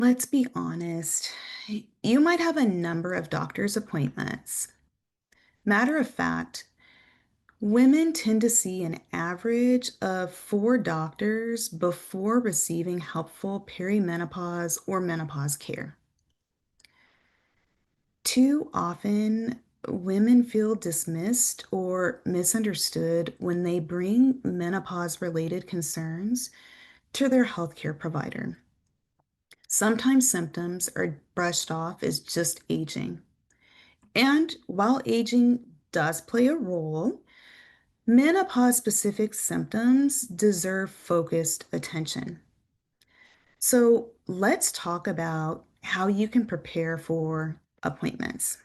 Let's be honest. You might have a number of doctor's appointments. Matter of fact, women tend to see an average of 4 doctors before receiving helpful perimenopause or menopause care. Too often, women feel dismissed or misunderstood when they bring menopause related concerns to their healthcare provider. Sometimes symptoms are brushed off as just aging. And while aging does play a role, menopause specific symptoms deserve focused attention. So let's talk about how you can prepare for appointments.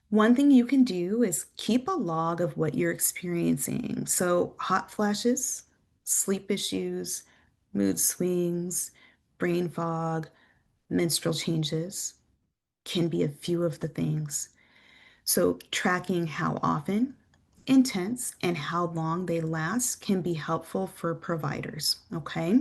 One thing you can do is keep a log of what you're experiencing. So, hot flashes, sleep issues, mood swings, brain fog, menstrual changes can be a few of the things. So, tracking how often, intense, and how long they last can be helpful for providers. Okay.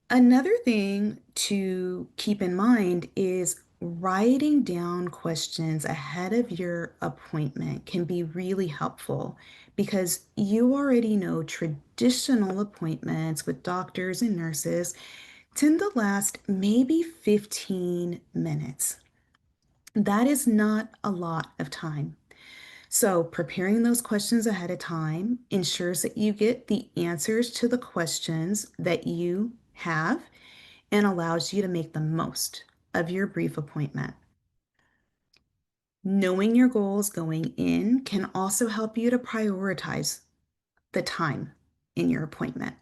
Another thing to keep in mind is writing down questions ahead of your appointment can be really helpful because you already know traditional appointments with doctors and nurses tend to last maybe 15 minutes. That is not a lot of time. So, preparing those questions ahead of time ensures that you get the answers to the questions that you have and allows you to make the most of your brief appointment. Knowing your goals going in can also help you to prioritize the time in your appointment.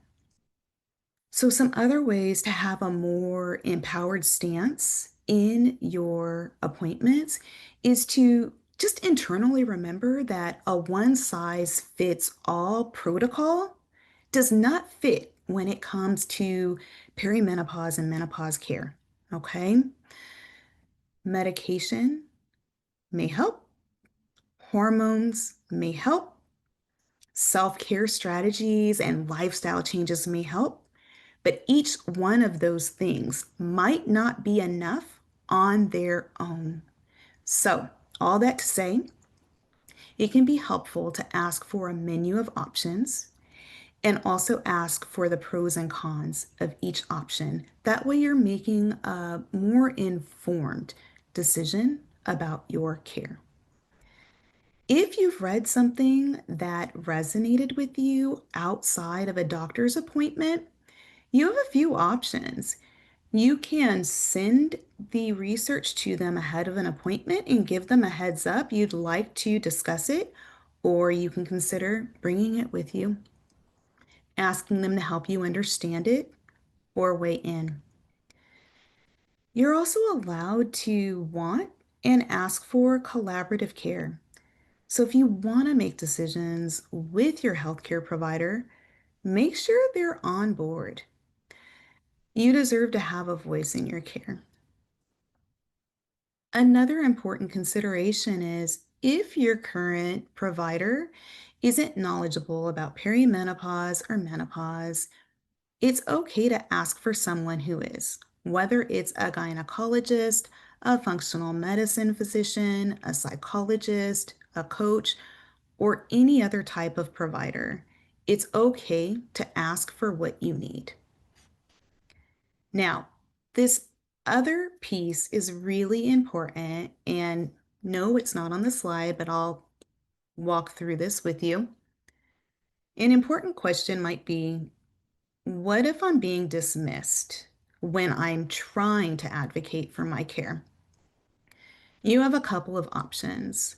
So, some other ways to have a more empowered stance in your appointments is to just internally remember that a one size fits all protocol does not fit when it comes to perimenopause and menopause care. Okay? Medication may help, hormones may help, self care strategies and lifestyle changes may help. But each one of those things might not be enough on their own. So, all that to say, it can be helpful to ask for a menu of options and also ask for the pros and cons of each option. That way, you're making a more informed decision about your care. If you've read something that resonated with you outside of a doctor's appointment, you have a few options. You can send the research to them ahead of an appointment and give them a heads up you'd like to discuss it, or you can consider bringing it with you, asking them to help you understand it or weigh in. You're also allowed to want and ask for collaborative care. So if you want to make decisions with your healthcare provider, make sure they're on board. You deserve to have a voice in your care. Another important consideration is if your current provider isn't knowledgeable about perimenopause or menopause, it's okay to ask for someone who is, whether it's a gynecologist, a functional medicine physician, a psychologist, a coach, or any other type of provider. It's okay to ask for what you need. Now, this other piece is really important, and no, it's not on the slide, but I'll walk through this with you. An important question might be, what if I'm being dismissed when I'm trying to advocate for my care? You have a couple of options.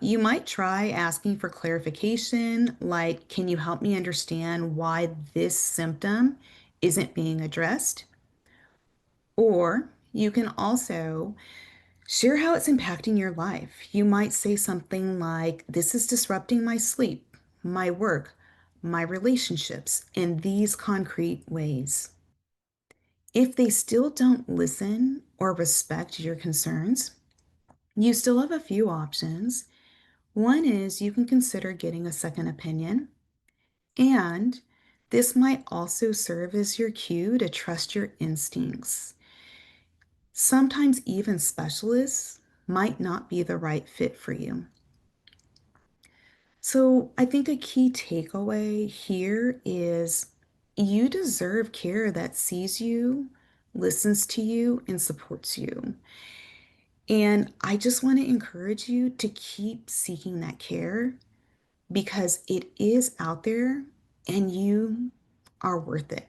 You might try asking for clarification, like, can you help me understand why this symptom isn't being addressed? Or you can also share how it's impacting your life. You might say something like, this is disrupting my sleep, my work, my relationships in these concrete ways. If they still don't listen or respect your concerns, you still have a few options. One is you can consider getting a second opinion, and This might also serve as your cue to trust your instincts. Sometimes even specialists might not be the right fit for you. So I think a key takeaway here is you deserve care that sees you, listens to you, and supports you. And I just want to encourage you to keep seeking that care because it is out there and you are worth it.